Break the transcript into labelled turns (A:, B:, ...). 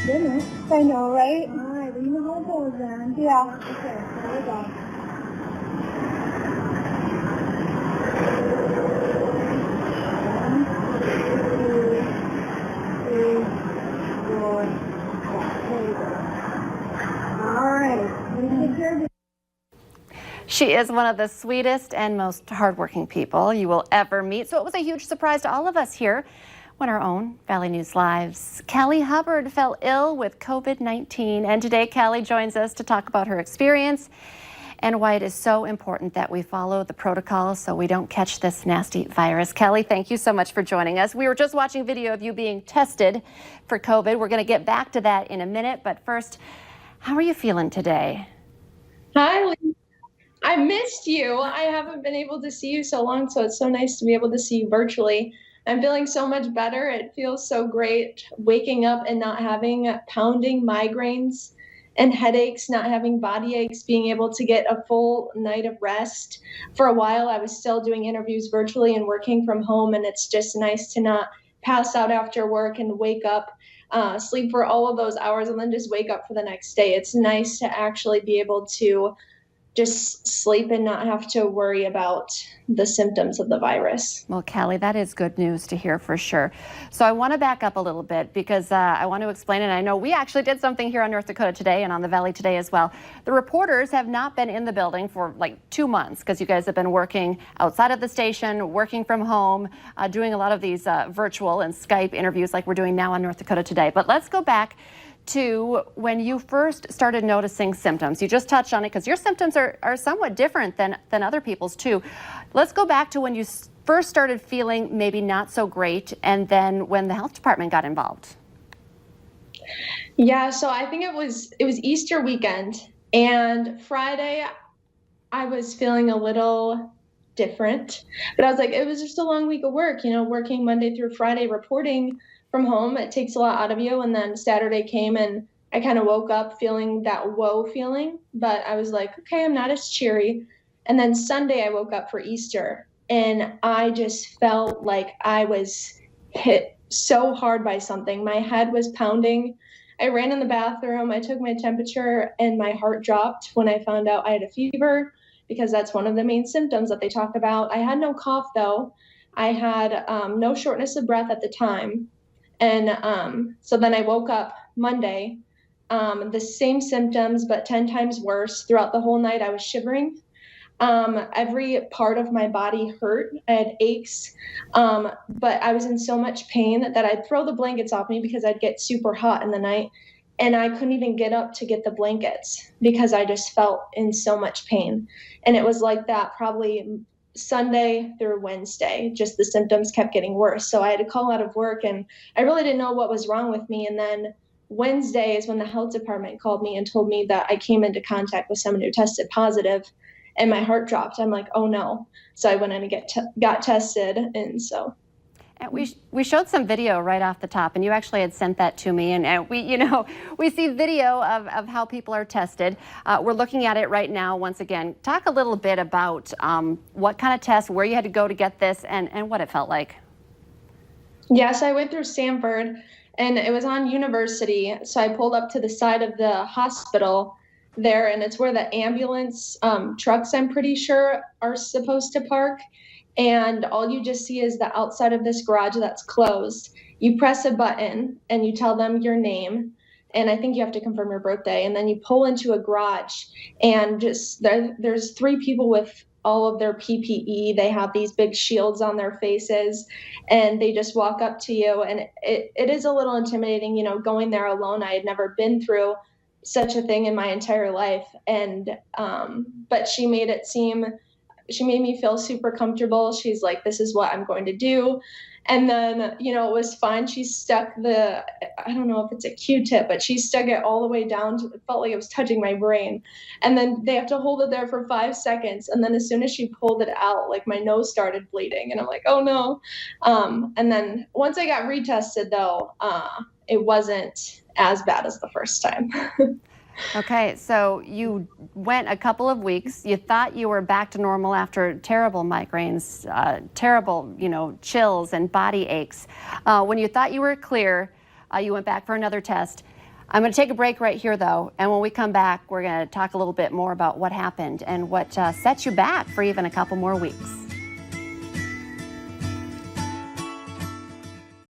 A: Goodness, I know, right? All right, well, you know how it goes then. Yeah. Okay, here we go.
B: She is one of the sweetest and most hardworking people you will ever meet. So it was a huge surprise to all of us here when our own Valley News Live's Cali Hubbard fell ill with COVID-19. And today, Cali joins us to talk about her experience and why it is so important that we follow the protocols so we don't catch this nasty virus. Cali, thank you so much for joining us. We were just watching video of you being tested for COVID. We're going to get back to that in a minute. But first, how are you feeling today?
C: Hi, Lee. I missed you. I haven't been able to see you so long, so it's so nice to be able to see you virtually. I'm feeling so much better. It feels so great waking up and not having pounding migraines and headaches, not having body aches, being able to get a full night of rest. For a while, I was still doing interviews virtually and working from home, and it's just nice to not pass out after work and wake up, sleep for all of those hours, and then just wake up for the next day. It's nice to actually be able to just sleep and not have to worry about the symptoms of the virus.
B: Well, Cali, that is good news to hear for sure. So I want to back up a little bit because I want to explain it. I know we actually did something here on North Dakota Today and on the Valley Today as well. The reporters have not been in the building for like 2 months because you guys have been working outside of the station, working from home, doing a lot of these virtual and Skype interviews like we're doing now on North Dakota Today. But let's go back to when you first started noticing symptoms. You just touched on it because your symptoms are somewhat different than other people's too. Let's go back to when you first started feeling maybe not so great and then when the health department got involved.
C: Yeah, so I think it was Easter weekend, and Friday I was feeling a little different, but I was like, it was just a long week of work, working Monday through Friday, reporting from home. It takes a lot out of you. And then Saturday came and I kind of woke up feeling that woe feeling, but I was like, okay, I'm not as cheery. And then Sunday I woke up for Easter and I just felt like I was hit so hard by something. My head was pounding. I ran in the bathroom. I took my temperature and my heart dropped when I found out I had a fever because that's one of the main symptoms that they talk about. I had no cough though. I had no shortness of breath at the time. And so then I woke up Monday, the same symptoms, but 10 times worse. Throughout the whole night, I was shivering. Every part of my body hurt. I had aches, but I was in so much pain that I'd throw the blankets off me because I'd get super hot in the night. And I couldn't even get up to get the blankets because I just felt in so much pain. And it was like that probably Sunday through Wednesday, just the symptoms kept getting worse. So I had to call out of work and I really didn't know what was wrong with me. And then Wednesday is when the health department called me and told me that I came into contact with someone who tested positive and my heart dropped. I'm like, oh no. So I went in and got tested. And so.
B: And we showed some video right off the top, and you actually had sent that to me. And we see video of how people are tested. We're looking at it right now. Once again, talk a little bit about what kind of test, where you had to go to get this, and what it felt like.
C: Yes, I went through Sanford, and it was on University. So I pulled up to the side of the hospital there, and it's where the ambulance trucks, I'm pretty sure, are supposed to park. And all you just see is the outside of this garage that's closed. You press a button and you tell them your name. And I think you have to confirm your birthday. And then you pull into a garage and just there's 3 people with all of their PPE. They have these big shields on their faces and they just walk up to you. And it is a little intimidating, going there alone. I had never been through such a thing in my entire life. And, but she made me feel super comfortable. She's like, this is what I'm going to do. And then, it was fine. She stuck I don't know if it's a Q-tip, but she stuck it all the way down. It felt like it was touching my brain. And then they have to hold it there for 5 seconds. And then as soon as she pulled it out, like my nose started bleeding. And I'm like, oh no. And then once I got retested though, it wasn't as bad as the first time.
B: Okay, so you went a couple of weeks. You thought you were back to normal after terrible migraines, terrible, chills and body aches. When you thought you were clear, you went back for another test. I'm going to take a break right here, though, and when we come back, we're going to talk a little bit more about what happened and what set you back for even a couple more weeks.